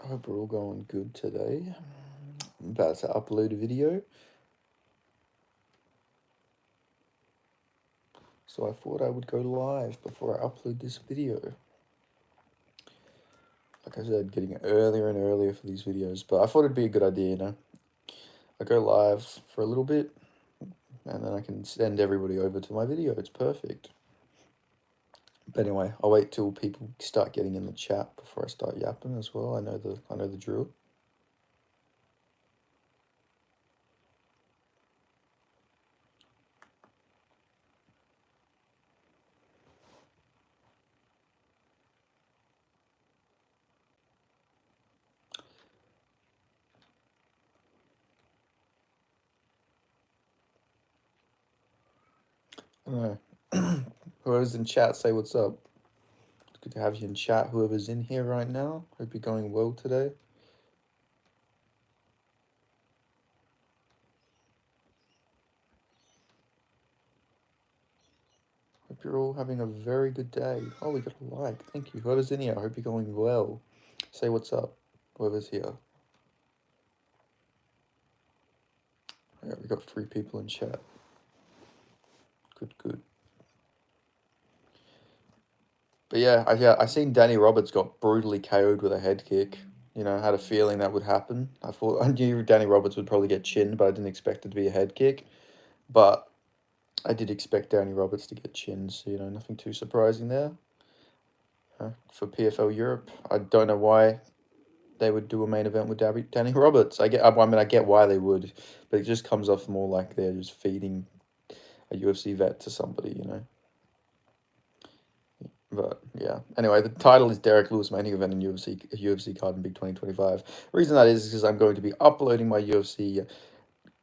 Hope we're all going good today. I'm about to upload a video, so I thought I would go live before I upload this video. Like I said, getting earlier and earlier for these videos, but I thought it'd be a good idea, I go live for a little bit, and then I can send everybody over to my video. It's perfect. But anyway, I'll wait till people start getting in the chat before I start yapping as well. I know the drill. I don't know. Whoever's in chat, say what's up. It's good to have you in chat. Whoever's in here right now, hope you're going well today. Hope you're all having a very good day. Oh, we got a like. Thank you. Whoever's in here, I hope you're going well. Say what's up, whoever's here. Yeah, we got 3 people in chat. Good. But yeah, I seen Danny Roberts got brutally KO'd with a head kick. You know, I had a feeling that would happen. I knew Danny Roberts would probably get chinned, but I didn't expect it to be a head kick. But I did expect Danny Roberts to get chinned, so nothing too surprising there. For PFL Europe, I don't know why they would do a main event with Danny Roberts. I get why they would, but it just comes off more like they're just feeding a UFC vet to somebody. But yeah. Anyway, the title is Derrick Lewis main event in UFC card in Big 2025. Reason that is because I'm going to be uploading my UFC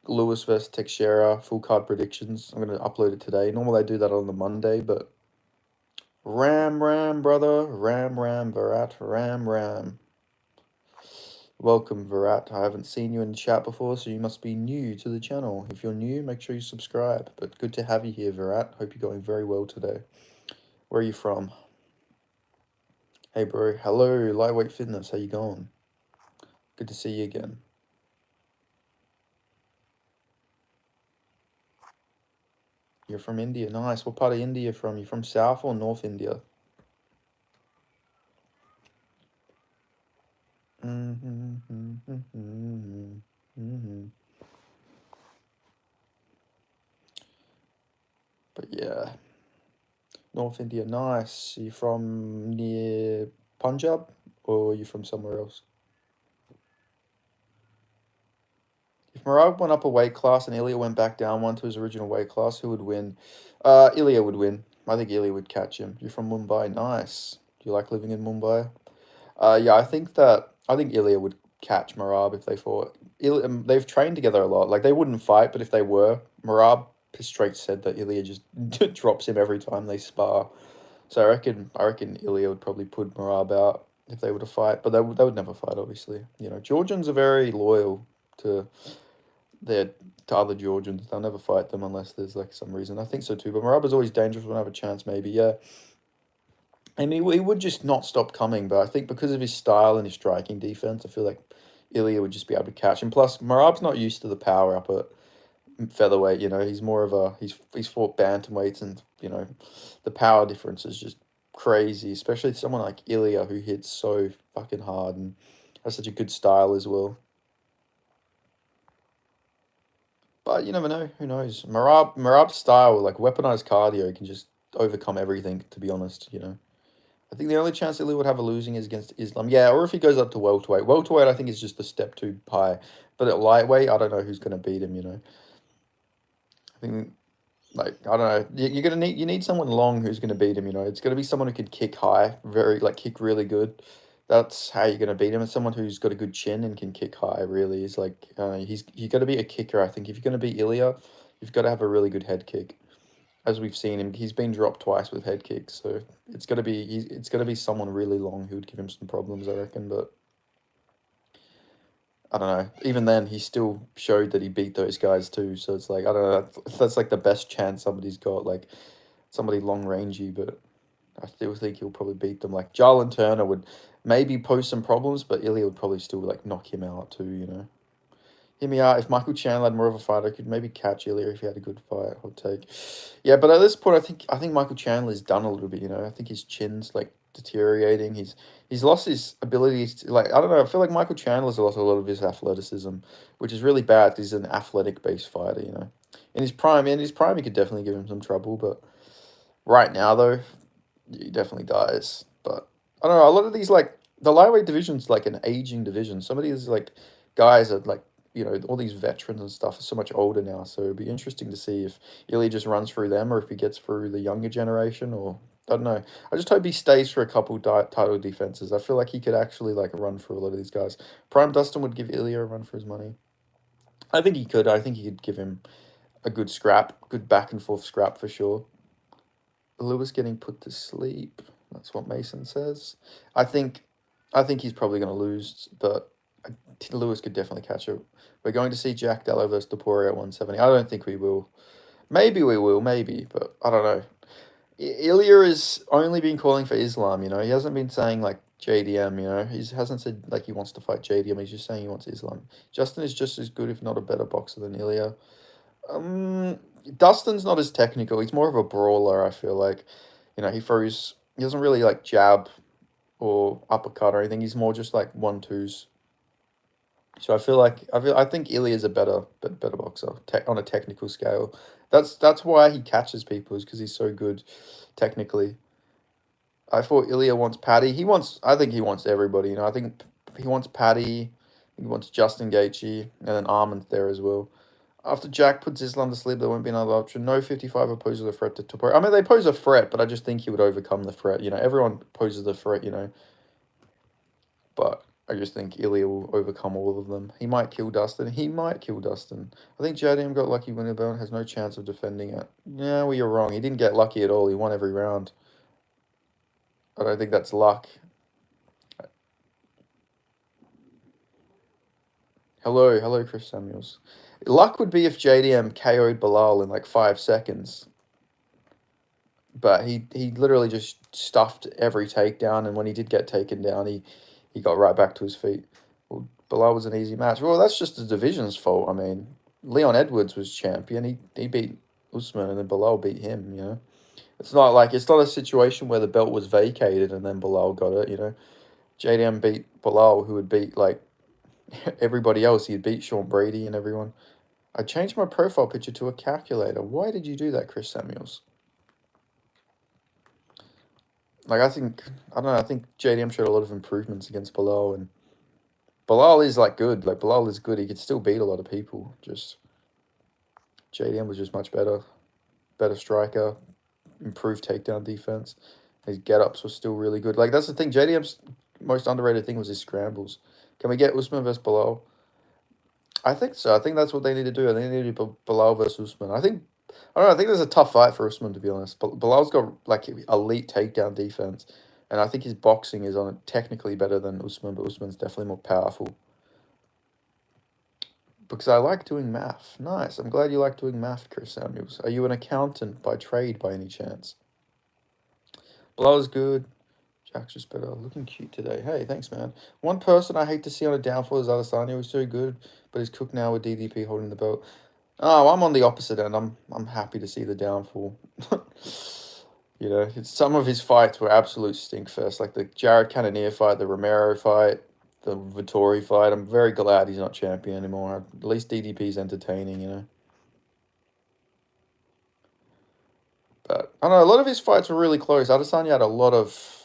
Lewis versus Teixeira full card predictions. I'm going to upload it today. Normally I do that on the Monday, but Ram brother, Ram Virat, Ram. Welcome, Virat. I haven't seen you in the chat before, so you must be new to the channel. If you're new, make sure you subscribe. But good to have you here, Virat. Hope you're going very well today. Where are you from? Hey, bro. Hello, Lightweight Fitness. How you going? Good to see you again. You're from India. Nice. What part of India from? You from South or North India? But yeah. North India, nice. Are you from near Punjab or are you from somewhere else? If Murad went up a weight class and Ilya went back down one to his original weight class, who would win? Ilya would win. I think Ilya would catch him. You're from Mumbai, nice. Do you like living in Mumbai? Yeah, I think Ilya would catch Marab if they fought. They've trained together a lot. Like they wouldn't fight, but if they were, Marab straight said that Ilya just drops him every time they spar. So I reckon Ilya would probably put Marab out if they were to fight, but they would never fight, obviously. Georgians are very loyal to their to other Georgians. They'll never fight them unless there's like some reason. I think so too. But Marab is always dangerous when I have a chance, maybe. Yeah. I mean, he would just not stop coming, but I think because of his style and his striking defense, I feel like Ilya would just be able to catch him. Plus, Marab's not used to the power up at featherweight. He's more of he's fought bantamweights, and the power difference is just crazy. Especially someone like Ilya who hits so fucking hard and has such a good style as well. But you never know. Who knows? Marab's style, like weaponized cardio, can just overcome everything. To be honest. I think the only chance Ilya would have a losing is against Islam. Yeah, or if he goes up to welterweight. Welterweight, I think, is just a step too high. But at lightweight, I don't know who's going to beat him. I think, like, I don't know. You need someone long who's going to beat him. It's going to be someone who can kick high, kick really good. That's how you're going to beat him. It's someone who's got a good chin and can kick high. Really, is like you got to be a kicker. I think if you're going to beat Ilya, you've got to have a really good head kick. As we've seen him, he's been dropped twice with head kicks, so it's gonna be someone really long who would give him some problems, I reckon. But I don't know. Even then, he still showed that he beat those guys too. So it's like I don't know. That's like the best chance somebody's got, like somebody long rangey. But I still think he'll probably beat them. Like Jarlin Turner would maybe pose some problems, but Ilya would probably still like knock him out too, you know. Hear me out. If Michael Chandler had more of a fight, I could maybe catch Ilya if he had a good fight. Hot take. Yeah, but at this point, I think Michael Chandler's done a little bit. You know, I think his chin's like deteriorating. He's lost his abilities to, like, I don't know. I feel like Michael Chandler's lost a lot of his athleticism, which is really bad because he's an athletic based fighter. You know, in his prime, he could definitely give him some trouble. But right now, though, he definitely dies. But I don't know. A lot of these like the lightweight division's like an aging division. Some of these like guys are like all these veterans and stuff are so much older now. So it'd be interesting to see if Ilya just runs through them or if he gets through the younger generation or. I don't know. I just hope he stays for a couple title defenses. I feel like he could actually like run for a lot of these guys. Prime Dustin would give Ilya a run for his money. I think he could. I think he could give him a good scrap, good back and forth scrap for sure. Lewis getting put to sleep. That's what Mason says. I think, I think he's probably going to lose, but Lewis could definitely catch it. We're going to see Jack Dello versus Topuria at 170. I don't think we will. Maybe we will, maybe, but I don't know. Ilya has only been calling for Islam. He hasn't been saying like JDM. He hasn't said like he wants to fight JDM. He's just saying he wants Islam. Justin is just as good, if not a better boxer than Ilya. Um, Dustin's not as technical. He's more of a brawler. I feel like, he throws. He doesn't really like jab or uppercut or anything. He's more just like 1-2s. So I think Ilya is a better boxer on a technical scale. That's why he catches people, is because he's so good technically. I thought Ilya wants Paddy. I think he wants everybody. I think he wants Paddy. He wants Justin Gaethje and then Arman's there as well. After Jack puts Islam to sleep, there won't be another option. No 55 opposes a threat to Topuria. I mean, they pose a threat, but I just think he would overcome the threat. Everyone poses a threat, but I just think Ilya will overcome all of them. He might kill Dustin. I think JDM got lucky winning the belt and has no chance of defending it. Yeah, well, you're wrong. He didn't get lucky at all. He won every round. I don't think that's luck. Hello, Chris Samuels. Luck would be if JDM KO'd Bilal in like 5 seconds. But he literally just stuffed every takedown, and when he did get taken down, he got right back to his feet. Well, Bilal was an easy match. Well, that's just the division's fault. I mean, Leon Edwards was champion. He beat Usman, and then Bilal beat him. It's not a situation where the belt was vacated and then Bilal got it. JDM beat Bilal, who would beat like everybody else. He'd beat Sean Brady and everyone. I changed my profile picture to a calculator. Why did you do that, Chris Samuels? Like, I don't know, I think JDM showed a lot of improvements against Bilal, and Bilal is like good. Like, Bilal is good. He could still beat a lot of people. Just JDM was just much better striker, improved takedown defense. His get-ups were still really good. Like, that's the thing. JDM's most underrated thing was his scrambles. Can we get Usman versus Bilal? I think so. I think that's what they need to do. I think they need to do Bilal versus Usman. I don't know. I think there's a tough fight for Usman, to be honest. But Bilal's got like elite takedown defense, and I think his boxing is on it technically better than Usman, but Usman's definitely more powerful. Because I like doing math. Nice. I'm glad you like doing math, Chris Samuels. Are you an accountant by trade by any chance? Bilal's good. Jack's just better. Looking cute today. Hey, thanks, man. One person I hate to see on a downfall is Adesanya. He's too good, but he's cooked now with DDP holding the belt. Oh, I'm on the opposite end. I'm happy to see the downfall. Some of his fights were absolute stinkfest, like the Jared Cannonier fight, the Romero fight, the Vittori fight. I'm very glad he's not champion anymore. At least DDP's entertaining. But I don't know, a lot of his fights were really close. Adesanya had a lot of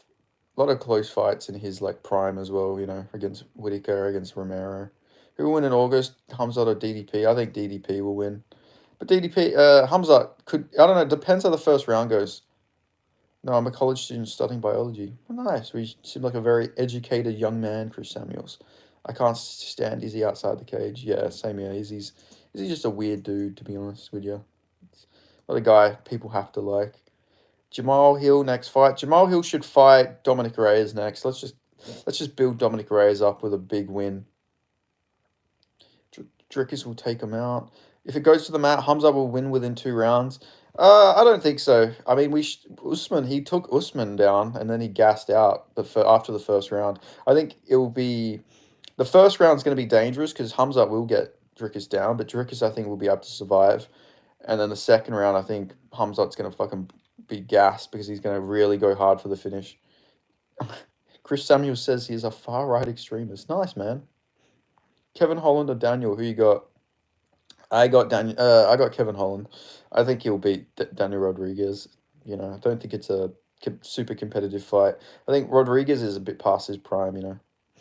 close fights in his like prime as well. Against Whitaker, against Romero. Who will win in August? Hamzat or DDP? I think DDP will win. But DDP, Hamzat could, I don't know, it depends how the first round goes. No, I'm a college student studying biology. Oh, nice. We seem like a very educated young man, Chris Samuels. I can't stand Izzy outside the cage. Yeah, same here. Izzy's just a weird dude, to be honest with you. Not a guy people have to like. Jamal Hill next fight. Jamal Hill should fight Dominic Reyes next. Let's just build Dominic Reyes up with a big win. Drickus will take him out. If it goes to the mat, Hamza will win within 2 rounds. I don't think so. I mean, Usman. He took Usman down, and then he gassed out after the first round. I think it will be the first round's going to be dangerous because Hamzat will get Dricus down, but Dricus I think will be able to survive. And then the second round, I think Hamzat's going to fucking be gassed because he's going to really go hard for the finish. Chris Samuel says he's a far right extremist. Nice, man. Kevin Holland or Daniel? Who you got? I got Daniel. I got Kevin Holland. I think he'll beat Daniel Rodriguez. I don't think it's a super competitive fight. I think Rodriguez is a bit past his prime.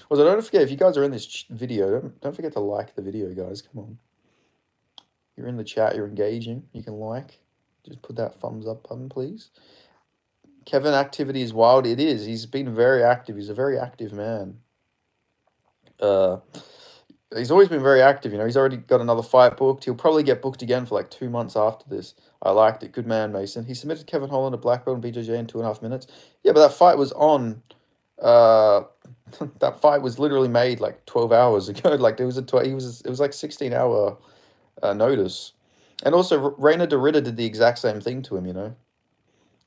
Also, don't forget if you guys are in this video, don't forget to like the video, guys. Come on, you're in the chat, you're engaging. You can like. Just put that thumbs up button, please. Kevin activity is wild. It is. He's been very active. He's a very active man. Uh, he's always been very active. He's already got another fight booked. He'll probably get booked again for like 2 months after this. I liked it. Good man, Mason. He submitted Kevin Holland a black belt in BJJ in 2.5 minutes. Yeah, but that fight was on. Uh, that fight was literally made like 12 hours ago. Like there was it was like 16 hour notice, and also Reina Derrida did the exact same thing to him.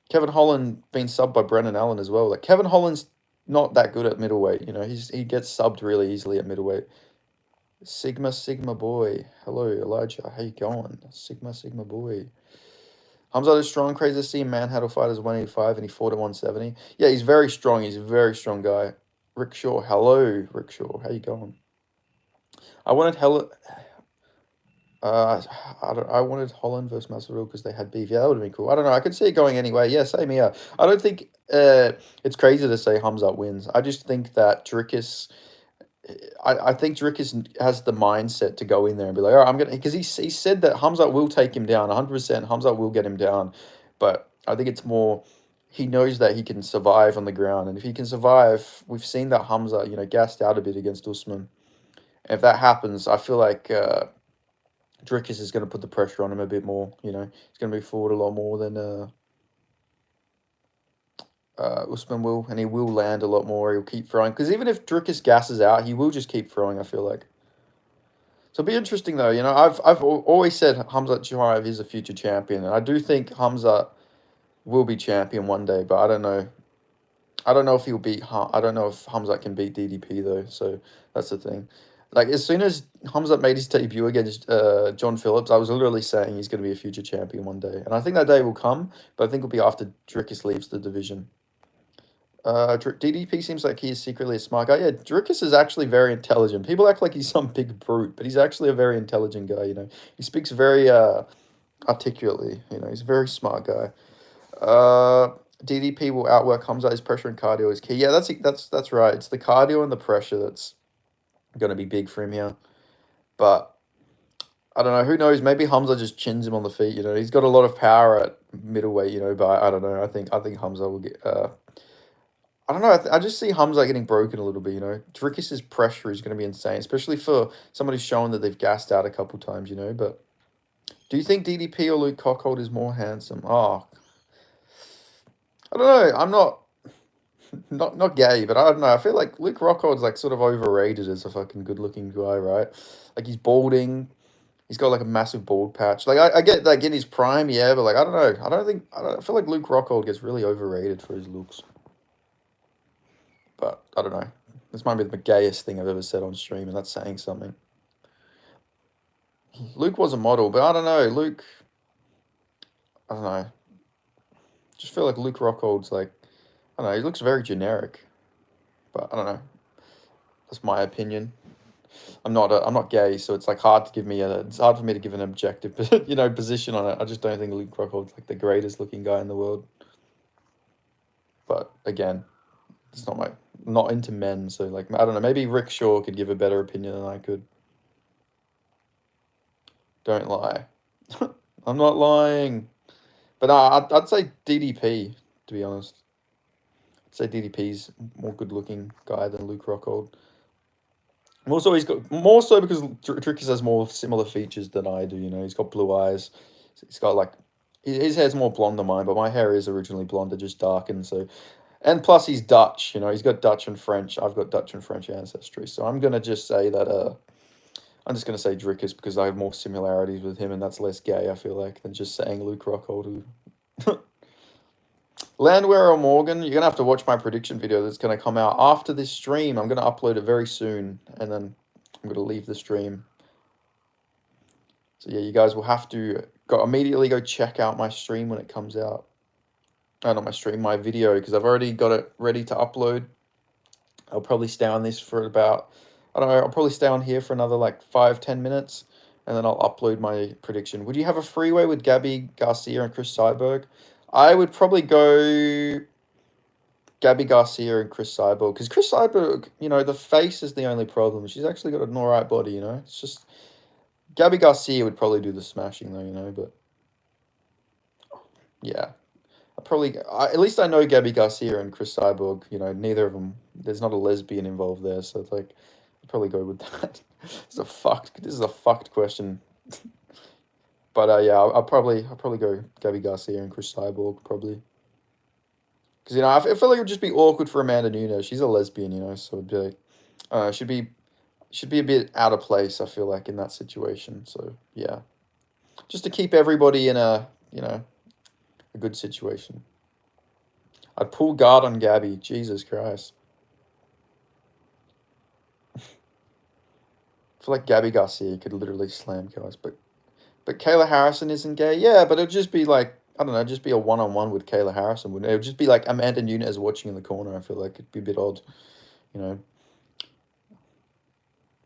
Kevin Holland being subbed by Brennan Allen as well. Like Kevin Holland's not that good at middleweight. He gets subbed really easily at middleweight. Sigma boy. Hello, Elijah. How you going? Sigma boy. Hamzat is strong. Crazy to see him manhandle fighters 185 and he fought at 170. Yeah, he's very strong. He's a very strong guy. Rick Shaw. Hello, Rick Shaw. How you going? I wanted I wanted Holland versus Masvidal because they had beef. Yeah, that would have been cool. I don't know. I could see it going anyway. Yeah, same here. I don't think it's crazy to say Hamzat wins. I just think that Dricus. I think Dricus has the mindset to go in there and be like, all right, I'm gonna, because he said that Hamzat will take him down 100%. Hamzat will get him down, but I think it's more he knows that he can survive on the ground, and if he can survive, we've seen that Hamzat gassed out a bit against Usman. And if that happens, I feel like. Dricus is going to put the pressure on him a bit more. He's going to move forward a lot more than Usman will, and he will land a lot more. He'll keep throwing because even if Dricus gasses out, he will just keep throwing. I feel like. So it'll be interesting though. I've always said Hamzat Chimaev is a future champion, and I do think Hamzat will be champion one day, but I don't know. I don't know if he'll beat. I don't know if Hamzat can beat DDP though. So that's the thing. Like as soon as Hamzat made his debut against John Phillips, I was literally saying he's going to be a future champion one day, and I think that day will come. But I think it'll be after Dricus leaves the division. DDP seems like he is secretly a smart guy. Yeah, Dricus is actually very intelligent. People act like he's some big brute, but he's actually a very intelligent guy. He speaks very articulately. He's a very smart guy. DDP will outwork Hamzat. His pressure and cardio is key. Yeah, that's right. It's the cardio and the pressure that's going to be big for him here. But I don't know. Who knows? Maybe Hamzat just chins him on the feet. He's got a lot of power at middleweight. But I don't know. I think Hamzat will get. I don't know. I just see Hamzat getting broken a little bit. Dricus's pressure is going to be insane, especially for somebody showing that they've gassed out a couple times. But do you think DDP or Luke Cockhold is more handsome? Oh, I don't know. I'm not gay, but I don't know. I feel like Luke Rockhold's like sort of overrated as a fucking good looking guy, right? Like he's balding. He's got like a massive bald patch. Like I get like in his prime, yeah, but like I don't know. I feel like Luke Rockhold gets really overrated for his looks. But I don't know. This might be the gayest thing I've ever said on stream, and that's saying something. Luke was a model, but I don't know. Luke, I don't know. Just feel like Luke Rockhold's like, I don't know. He looks very generic, but I don't know. That's my opinion. I'm not gay, so it's like it's hard for me to give an objective, position on it. I just don't think Luke Rockhold's like the greatest looking guy in the world. But again, it's not into men, so like I don't know. Maybe Rick Shaw could give a better opinion than I could. Don't lie. I'm not lying. But I'd say DDP, to be honest. I'd say DDP's more good looking guy than Luke Rockhold. Also, he's got more so because Dricus has more similar features than I do. He's got blue eyes. He's got like his hair's more blonde than mine, but my hair is originally blonde. It just darkened. So, and plus he's Dutch. He's got Dutch and French. I've got Dutch and French ancestry. So I'm gonna just say that I'm just gonna say Drickus because I have more similarities with him, and that's less gay, I feel like, than just saying Luke Rockhold. Landwehr or Morgan, you're gonna have to watch my prediction video that's gonna come out after this stream. I'm gonna upload it very soon, and then I'm gonna leave the stream. So yeah, you guys will have to immediately go check out my stream when it comes out. Not my stream, my video, because I've already got it ready to upload. I'll probably stay on this for about, I don't know, I'll probably stay on here for another like 5-10 minutes, and then I'll upload my prediction. Would you have a freeway with Gabby Garcia and Chris Cyborg? I would probably go Gabby Garcia and Chris Cyborg, because Chris Cyborg, the face is the only problem. She's actually got an alright body, It's just, Gabby Garcia would probably do the smashing though, but yeah. At least I know Gabby Garcia and Chris Cyborg. Neither of them. There's not a lesbian involved there, so it's like I'd probably go with that. This is a fucked question. But yeah, I'll probably go Gabby Garcia and Chris Cyborg probably. Because I feel like it would just be awkward for Amanda Nunes. She's a lesbian, so it'd be like, should be a bit out of place. I feel like in that situation. So yeah, just to keep everybody in a a good situation. I'd pull guard on Gabby. Jesus Christ. I feel like Gabby Garcia could literally slam guys, but Kayla Harrison isn't gay. Yeah, but it'd just be like, I don't know, just be a one-on-one with Kayla Harrison, wouldn't it? It would just be like Amanda Nunes watching in the corner. I feel like it'd be a bit odd,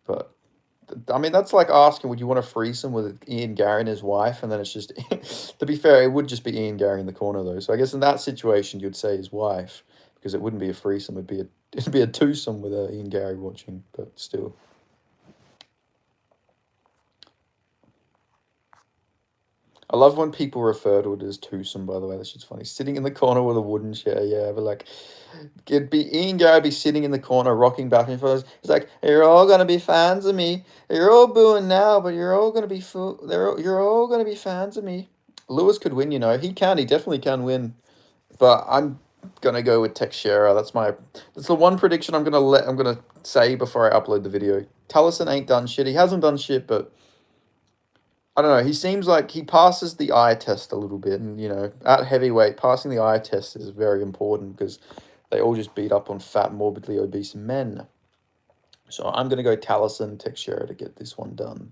But I mean, that's like asking, would you want a threesome with Ian Gary and his wife? And then it's just, to be fair, it would just be Ian Gary in the corner though. So I guess in that situation, you'd say his wife, because it wouldn't be a threesome. It'd be a twosome with Ian Gary watching, but still. I love when people refer to it as twosome, by the way. That's just funny. Sitting in the corner with a wooden chair, yeah. But like, it'd be Ian Gary be sitting in the corner, rocking back and forth. He's like, "You're all gonna be fans of me. You're all booing now, but you're all gonna be you're all gonna be fans of me." Lewis could win, He can. He definitely can win. But I'm gonna go with Teixeira. That's the one prediction I'm gonna say before I upload the video. Taliesin ain't done shit. He hasn't done shit, but I don't know. He seems like he passes the eye test a little bit, and at heavyweight, passing the eye test is very important because they all just beat up on fat, morbidly obese men. So I'm gonna go Taliesin Teixeira to get this one done.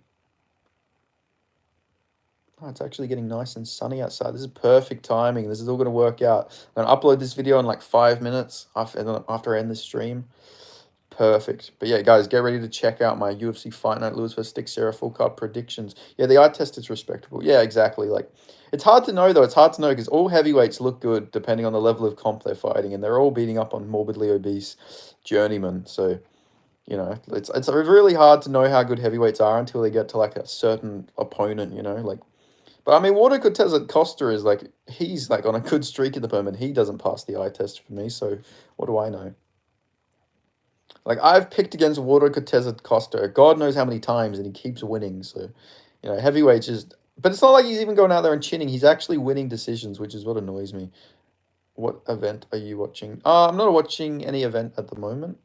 Oh, it's actually getting nice and sunny outside. This is perfect timing. This is all gonna work out. I'm gonna upload this video in like 5 minutes after I end this stream. Perfect. But yeah, guys, get ready to check out my UFC Fight Night Lewis vs. Teixeira full card predictions. Yeah, the eye test is respectable. Yeah, exactly. Like, it's hard to know, though. It's hard to know because all heavyweights look good depending on the level of comp they're fighting, and they're all beating up on morbidly obese journeymen. So, it's really hard to know how good heavyweights are until they get to, like, a certain opponent, Like, but, I mean, Walter Cortez Costa is, like, he's, like, on a good streak at the moment. He doesn't pass the eye test for me, so what do I know? Like, I've picked against Walter Cortez Costa, God knows how many times, and he keeps winning. So, heavyweights just... But it's not like he's even going out there and chinning. He's actually winning decisions, which is what annoys me. What event are you watching? I'm not watching any event at the moment.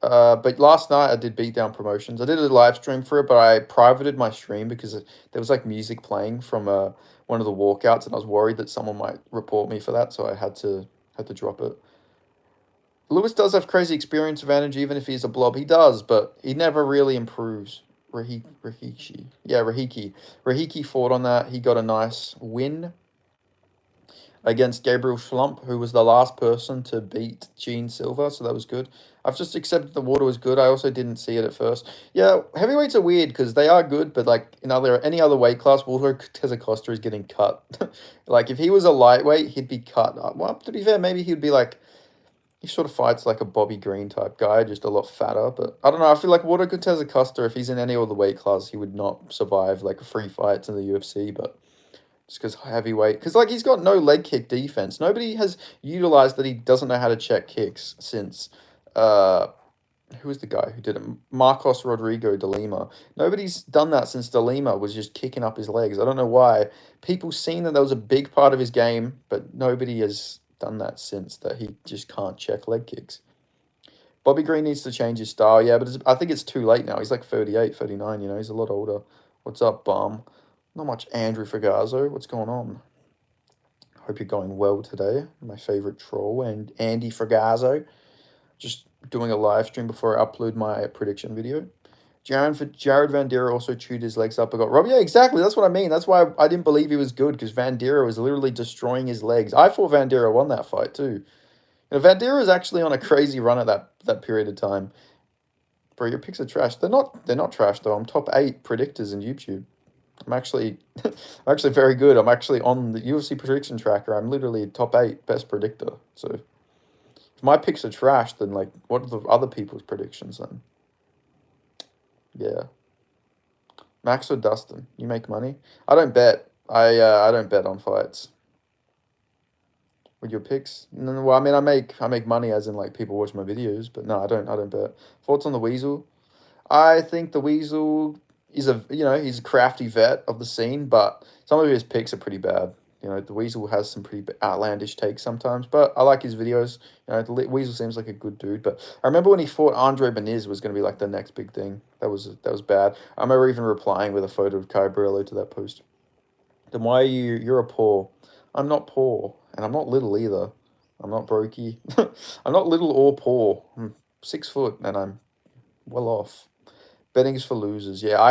But last night I did Beatdown Promotions. I did a live stream for it, but I privated my stream because there was, like, music playing from one of the walkouts, and I was worried that someone might report me for that, so I had to drop it. Lewis does have crazy experience advantage, even if he's a blob. He does, but he never really improves. Rahiki. Yeah, Rahiki. Rahiki fought on that. He got a nice win against Gabriel Schlump, who was the last person to beat Gene Silva, so that was good. I've just accepted the water was good. I also didn't see it at first. Yeah, heavyweights are weird because they are good, but like in any other weight class, Walter Tezacosta is getting cut. Like if he was a lightweight, he'd be cut. Well, to be fair, maybe he'd be like... He sort of fights like a Bobby Green type guy, just a lot fatter. But I don't know. I feel like Walter Cortez Acosta, if he's in any other weight class, he would not survive like 3 fights in the UFC. But just because heavyweight, because like he's got no leg kick defense. Nobody has utilized that he doesn't know how to check kicks since. Who was the guy who did it? Marcos Rodrigo de Lima. Nobody's done that since de Lima was just kicking up his legs. I don't know why. People seen that was a big part of his game, but nobody has done that since, that he just can't check leg kicks. Bobby Green needs to change his style, yeah, but I think it's too late now. He's like 38, 39, you know, he's a lot older. What's up, bum? Not much Andrew Fagazzo. What's going on? Hope you're going well today. My favorite troll, and Andy Fagazzo. Just doing a live stream before I upload my prediction video. Jared Van Dera also chewed his legs up and got robbed. Yeah, exactly. That's what I mean. That's why I didn't believe he was good, because Van Dera was literally destroying his legs. I thought Van Dera won that fight too. You know, Van Dera is actually on a crazy run at that period of time. Bro, your picks are trash. They're not trash though. I'm top 8 predictors in YouTube. I'm actually I'm actually very good. I'm actually on the UFC prediction tracker. I'm literally top 8 best predictor. So if my picks are trash, then like what are the other people's predictions then? Yeah. Max or Dustin? You make money? I don't bet. I don't bet on fights. With your picks? No, well, I mean, I make money as in like people watch my videos, but no, I don't bet. Thoughts on the Weasel? I think the Weasel is he's a crafty vet of the scene, but some of his picks are pretty bad. You know, the Weasel has some pretty outlandish takes sometimes, but I like his videos. You know, the Weasel seems like a good dude. But I remember when he fought Andre Beniz was going to be like the next big thing. That was bad. I remember even replying with a photo of Kai Barello to that post. Then why are you're a poor? I'm not poor, and I'm not little either. I'm not brokey. I'm not little or poor. I'm 6 foot, and I'm well off. Betting is for losers. Yeah,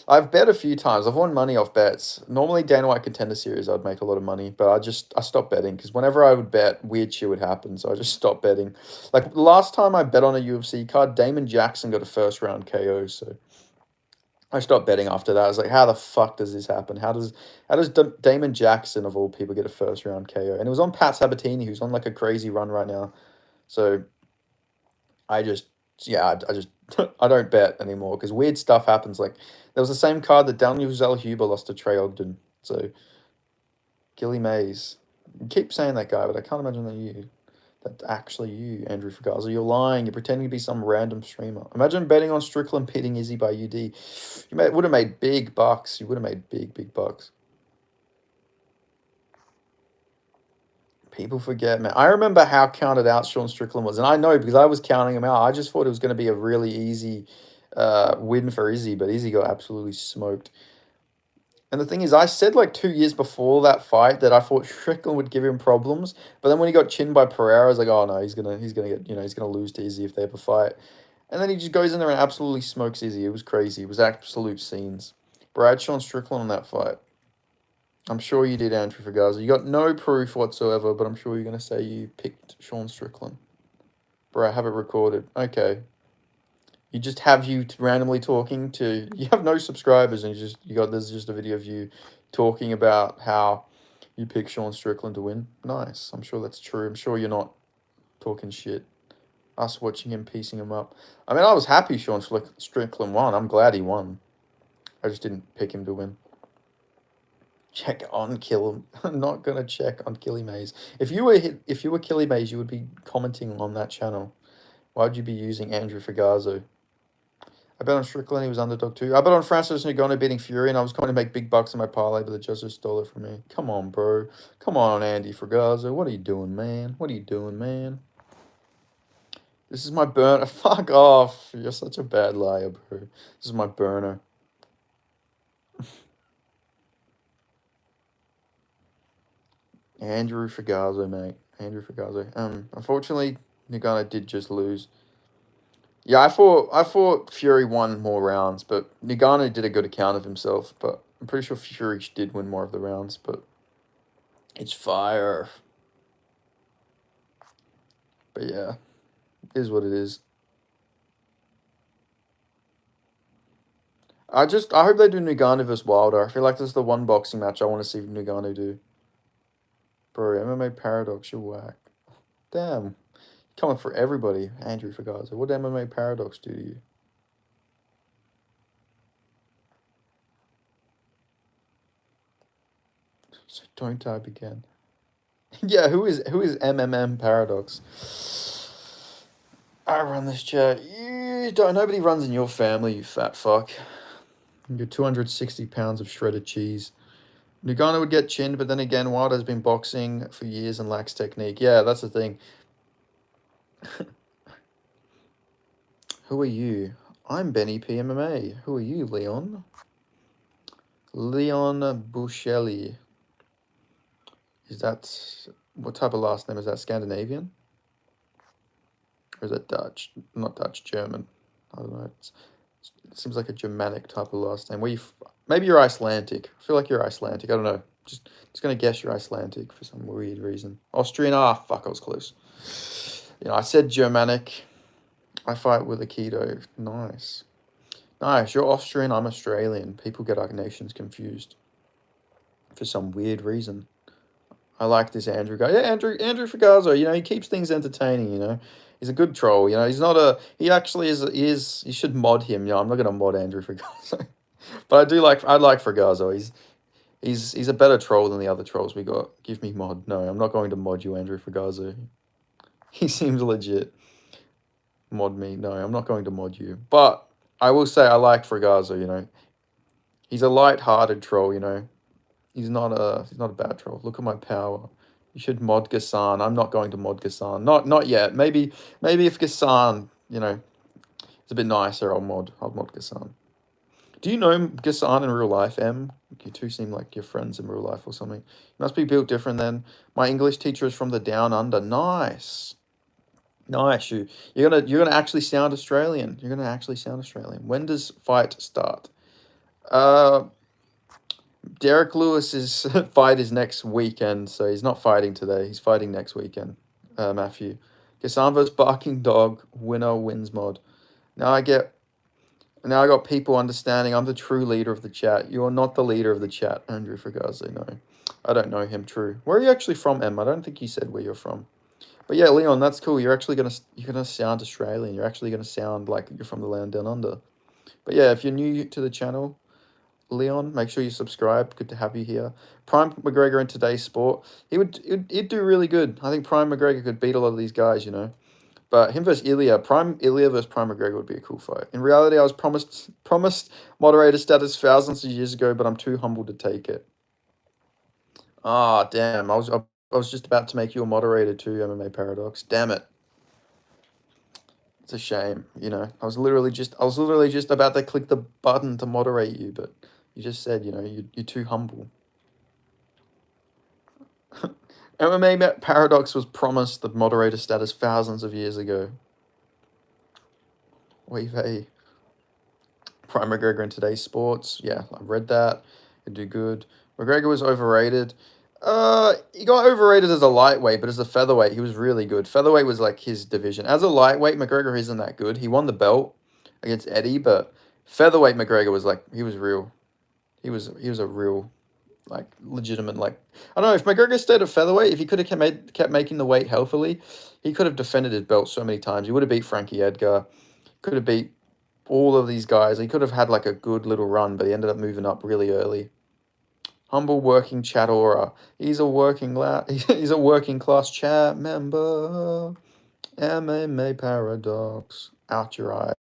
I've bet a few times. I've won money off bets. Normally Dana White Contender Series, I'd make a lot of money, but I stopped betting because whenever I would bet, weird shit would happen. So I just stopped betting. Like last time I bet on a UFC card, Damon Jackson got a first round KO. So I stopped betting after that. I was like, how the fuck does this happen? How does Damon Jackson of all people get a first round KO? And it was on Pat Sabatini, who's on like a crazy run right now. So I just, yeah, I just, I don't bet anymore because weird stuff happens. Like, there was the same card that Daniel Zellhuber lost to Trey Ogden. So, Gilly Mays. You keep saying that guy, but I can't imagine that's actually you, Andrew Fagazza. You're lying. You're pretending to be some random streamer. Imagine betting on Strickland pitting Izzy by UD. Would have made big bucks. You would have made big, big bucks. People forget, man. I remember how counted out Sean Strickland was, and I know because I was counting him out. I just thought it was going to be a really easy win for Izzy, but Izzy got absolutely smoked. And the thing is, I said like 2 years before that fight that I thought Strickland would give him problems, but then when he got chinned by Pereira, I was like, oh no, he's gonna get he's gonna lose to Izzy if they ever fight. And then he just goes in there and absolutely smokes Izzy. It was crazy. It was absolute scenes. Brad Sean Strickland on that fight. I'm sure you did, Andrew Fagazza. You got no proof whatsoever, but I'm sure you're going to say you picked Sean Strickland. Bro, I have it recorded. Okay. You just have you randomly talking to... You have no subscribers, and there's just a video of you talking about how you picked Sean Strickland to win. Nice. I'm sure that's true. I'm sure you're not talking shit. Us watching him, piecing him up. I mean, I was happy Sean Strickland won. I'm glad he won. I just didn't pick him to win. Check on Kill. I'm not gonna check on Killy Mays. If you were Killy Mays, you would be commenting on that channel. Why would you be using Andrew Fagazzo? I bet on Strickland, he was underdog too. I bet on Francis Ngannou beating Fury, and I was going to make big bucks in my parlay, but the judges stole it from me. Come on, bro. Come on, Andy Fagazzo. What are you doing, man? What are you doing, man? This is my burner. Fuck off. You're such a bad liar, bro. This is my burner. Andrew Fagazzo, mate. Andrew Fagazzo. Unfortunately, Nagano did just lose. Yeah, I thought Fury won more rounds, but Nagano did a good account of himself. But I'm pretty sure Fury did win more of the rounds. But it's fire. But yeah, it is what it is. I hope they do Nagano versus Wilder. I feel like this is the one boxing match I want to see Nagano do. Bro, MMA Paradox, you're whack. Damn. Coming for everybody, Andrew Fagazzo. What did MMA Paradox do to you? So don't type again. Yeah, who is MMM Paradox? I run this chat. Nobody runs in your family, you fat fuck. You're 260 pounds of shredded cheese. Nagano would get chinned, but then again, Wilder has been boxing for years and lacks technique. Yeah, that's the thing. Who are you? I'm Benny PMMA. Who are you, Leon? Leon Buscelli. Is that... What type of last name is that? Scandinavian? Or is that Dutch? Not Dutch, German. I don't know. It seems like a Germanic type of last name. Maybe you're Icelandic. I feel like you're Icelandic. I don't know. Just gonna guess you're Icelandic for some weird reason. Austrian. Ah, fuck, I was close. I said Germanic. I fight with Aikido. Nice. Nice. You're Austrian. I'm Australian. People get our nations confused for some weird reason. I like this Andrew guy. Yeah, Andrew Fagazzo. He keeps things entertaining. He's a good troll. He's not a. He actually is. You should mod him. I'm not gonna mod Andrew Fagazzo, but I like Fagazzo. He's a better troll than the other trolls we got. Give me mod. No, I'm not going to mod you, Andrew Fagazzo. He seems legit. Mod me. No, I'm not going to mod you. But I will say I like Fagazzo. He's a light-hearted troll. He's not a bad troll. Look at my power. You should mod Gassan. I'm not going to mod Gassan. Not yet. Maybe if Gassan, it's a bit nicer, I'll mod Gassan. Do you know Gassan in real life, Em? You two seem like you're friends in real life or something. You must be built different then. My English teacher is from the Down Under. Nice. Nice. You're gonna actually sound Australian. You're gonna actually sound Australian. When does fight start? Uh Derrick Lewis's fight is next weekend, so he's not fighting today. He's fighting next weekend, Matthew. Gassan vs. Barking Dog. Winner wins mod. Now I got people understanding I'm the true leader of the chat. You are not the leader of the chat, Andrew Fagazzi. No, I don't know him. True. Where are you actually from, Em? I don't think you said where you're from. But yeah, Leon, that's cool. You're gonna sound Australian. You're actually gonna sound like you're from the land down under. But yeah, if you're new to the channel, Leon, make sure you subscribe. Good to have you here. Prime McGregor in today's sport, he'd do really good. I think Prime McGregor could beat a lot of these guys, But him versus Ilya, Prime Ilya versus Prime McGregor would be a cool fight. In reality, I was promised moderator status thousands of years ago, but I'm too humble to take it. Ah, damn! I was just about to make you a moderator too, MMA Paradox. Damn it! It's a shame, I was literally just about to click the button to moderate you, but you just said, you're too humble. MMA Paradox was promised the moderator status thousands of years ago. Wave a Prime McGregor in today's sports. Yeah, I read that. He'd do good. McGregor was overrated. He got overrated as a lightweight, but as a featherweight, he was really good. Featherweight was like his division. As a lightweight, McGregor isn't that good. He won the belt against Eddie, but featherweight McGregor was he was real. He was a real, legitimate, I don't know, if McGregor stayed at featherweight, if he could have kept making the weight healthily, he could have defended his belt so many times. He would have beat Frankie Edgar, could have beat all of these guys. He could have had a good little run, but he ended up moving up really early. Humble working chat aura. He's a working class chat member. MMA Paradox. Out your eyes.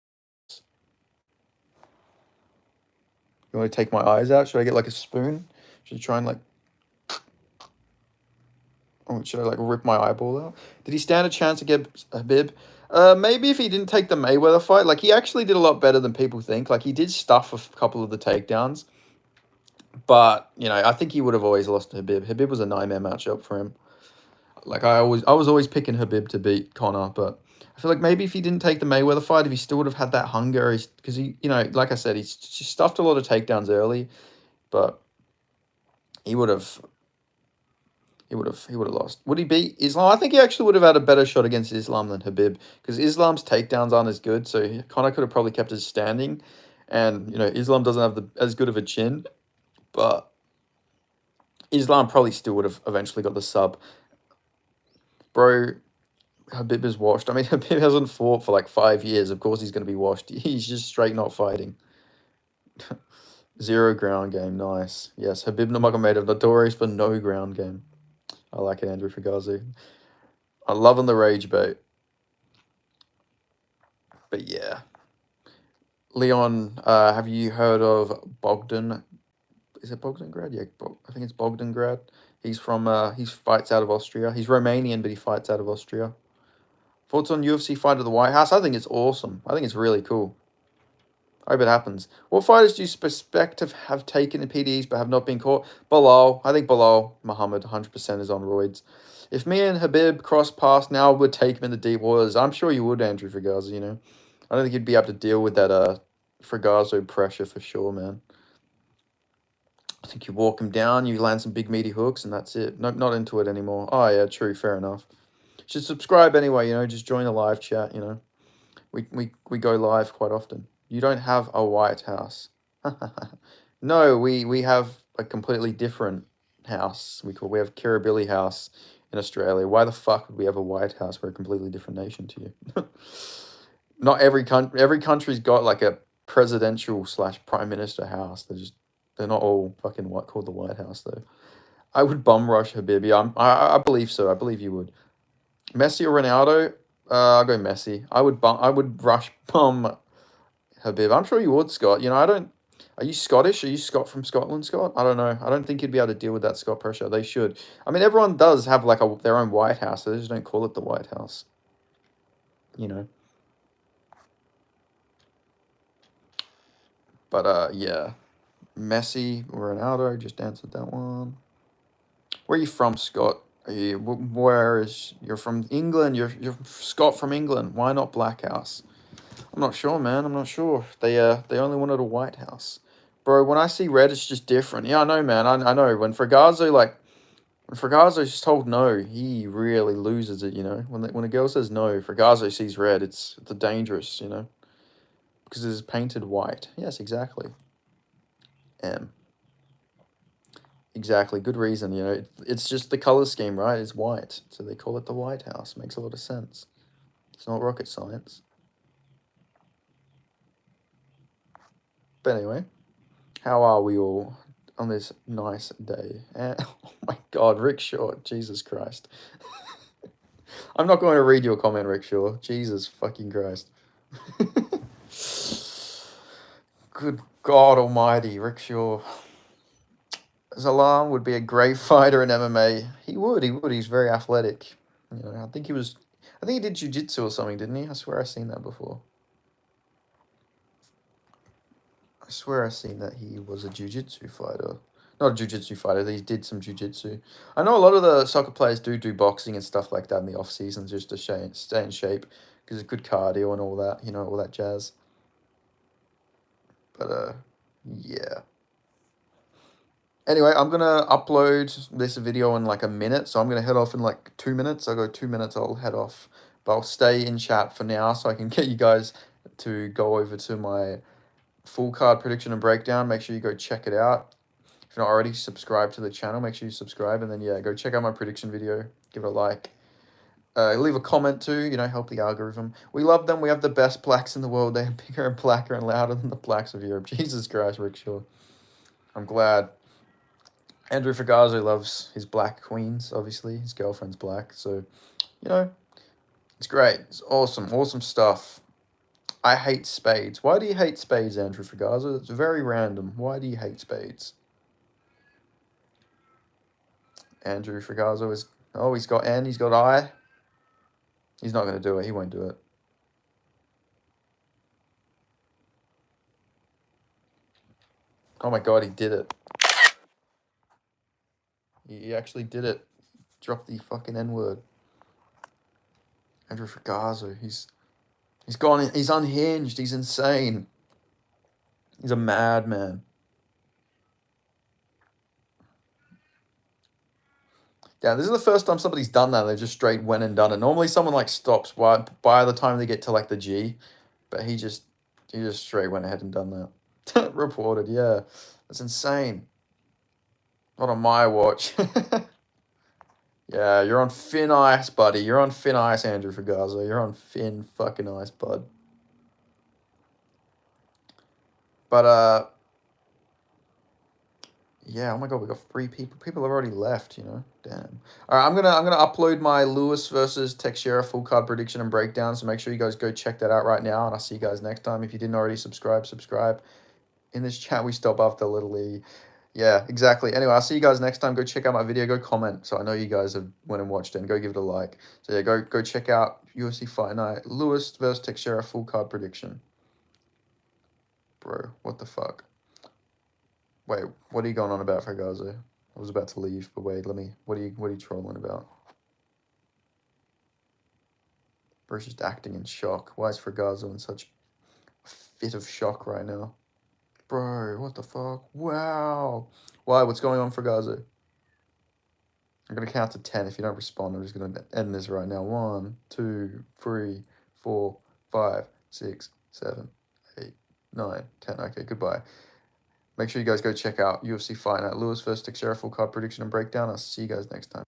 You want to take my eyes out? Should I get a spoon? Should I try and or should I rip my eyeball out? Did he stand a chance against Habib? Maybe if he didn't take the Mayweather fight. He actually did a lot better than people think. He did stuff a couple of the takedowns. But, I think he would have always lost to Habib. Habib was a nightmare matchup for him. I was always picking Habib to beat Connor, but I feel maybe if he didn't take the Mayweather fight, if he still would have had that hunger, because like I said, he's stuffed a lot of takedowns early, but he would have lost. Would he beat Islam? I think he actually would have had a better shot against Islam than Habib, because Islam's takedowns aren't as good, so Connor could have probably kept his standing, and Islam doesn't have as good of a chin, but Islam probably still would have eventually got the sub. Bro, Habib is washed. I mean, Habib hasn't fought for 5 years. Of course he's going to be washed. He's just straight not fighting. Zero ground game. Nice. Yes, Habib Nurmagomedov, notorious for no ground game. I like it, Andrew Fugazi. I'm loving the rage bait. But yeah. Leon, have you heard of Bogdan? Is it Bogdangrad? Yeah, I think it's Bogdangrad. He's from, he fights out of Austria. He's Romanian, but he fights out of Austria. Thoughts on UFC fight at the White House? I think it's awesome. I think it's really cool. I hope it happens. What fighters do you suspect have taken the PDEs but have not been caught? Bilal. I think Bilal Muhammad 100% is on roids. If me and Habib cross paths now, I would take him in the deep waters. I'm sure you would, Andrew Fugazi, you know. I don't think you'd be able to deal with that Fugazo pressure for sure, man. I think you walk him down, you land some big meaty hooks, and that's it. Nope, not into it anymore. Oh, yeah, true, fair enough. Should subscribe anyway, you know, just join the live chat, you know. We go live quite often. You don't have a White House. No, we have a completely different house. We have Kirribilli House in Australia. Why the fuck would we have a White House? We're a completely different nation to you. Not every country's got like a presidential / prime minister house. They're not all fucking what called the White House though. I would bum rush Habib. Yeah, I believe so. I believe you would. Messi or Ronaldo? I'll go Messi. I would rush bum Habib. I'm sure you would, Scott. You know, I don't. Are you Scottish? Are you from Scotland, Scott? I don't know. I don't think you'd be able to deal with that Scott pressure. They should. I mean, everyone does have like their own White House. So they just don't call it the White House. You know. But yeah, Messi, Ronaldo. Just answered that one. Where are you from, Scott? You're from England? You're Scott from England. Why not Black House? I'm not sure, man. I'm not sure. They only wanted a White House, bro. When I see red, it's just different. Yeah, I know, man. I know. When Fragazo's told no, he really loses it. You know, when a girl says no, Fragazo sees red. It's dangerous. You know, because it's painted white. Yes, exactly. M. Exactly. Good reason. You know, it's just the color scheme, right? It's white, so they call it the White House. Makes a lot of sense. It's not rocket science. But anyway, how are we all on this nice day? Oh my God, Rick Shaw, Jesus Christ. I'm not going to read your comment, Rick Shaw. Jesus fucking Christ. Good God Almighty, Rick Shaw. Zalam would be a great fighter in MMA. He would. He's very athletic. You know, I think he did jiu-jitsu or something, didn't he? I swear I've seen that before. I swear I've seen that he was a jiu-jitsu fighter. Not a jiu-jitsu fighter, he did some jiu-jitsu. I know a lot of the soccer players do boxing and stuff like that in the off season just to stay in shape because it's good cardio and all that, you know, all that jazz. But yeah. Anyway, I'm gonna upload this video in like a minute, so I'm gonna head off in like 2 minutes. I'll go 2 minutes, I'll head off. But I'll stay in chat for now so I can get you guys to go over to my full card prediction and breakdown. Make sure you go check it out. If you're not already subscribed to the channel, make sure you subscribe. And then, yeah, go check out my prediction video. Give it a like. Leave a comment too, you know, help the algorithm. We love them. We have the best blacks in the world. They're bigger and blacker and louder than the blacks of Europe. Jesus Christ, Rick Shaw. I'm glad. Andrew Fugazo loves his black queens, obviously. His girlfriend's black. So, you know, it's great. It's awesome. Awesome stuff. I hate spades. Why do you hate spades, Andrew Fugazo? It's very random. Why do you hate spades? Andrew Fugazo is... Oh, he's got N, he's got I. He's not going to do it. He won't do it. Oh my God, he did it. He actually did it. Dropped the fucking N-word. Andrew Fugazo, he's gone, he's unhinged, he's insane. He's a madman. Yeah, this is the first time somebody's done that. They just straight went and done it. Normally someone like stops by the time they get to like the G, but he just straight went ahead and done that. Reported, yeah. That's insane. Not on my watch. Yeah, you're on thin ice, buddy. You're on thin ice, Andrew Fugazo. You're on thin fucking ice, bud. But yeah, oh my God, we got 3 people. People have already left, you know. Damn. All right, I'm gonna upload my Lewis versus Teixeira full card prediction and breakdown. So make sure you guys go check that out right now, and I'll see you guys next time. If you didn't already subscribe. In this chat, we stop after Little League. Yeah, exactly. Anyway, I'll see you guys next time. Go check out my video. Go comment. So I know you guys have went and watched it, and go give it a like. So yeah, go check out UFC Fight Night. Lewis versus Teixeira full card prediction. Bro, what the fuck? Wait, what are you going on about, Fragazo? I was about to leave, but wait, let me. What are you trolling about? Bro's just acting in shock. Why is Fragazo in such a fit of shock right now? Bro, what the fuck? Wow. Why? What's going on, Fragazo? I'm gonna count to 10. If you don't respond, I'm just gonna end this right now. 1, 2, 3, 4, 5, 6, 7, 8, 9, 10. Okay, goodbye. Make sure you guys go check out UFC Fight Night. Lewis versus Teixeira full card prediction and breakdown. I'll see you guys next time.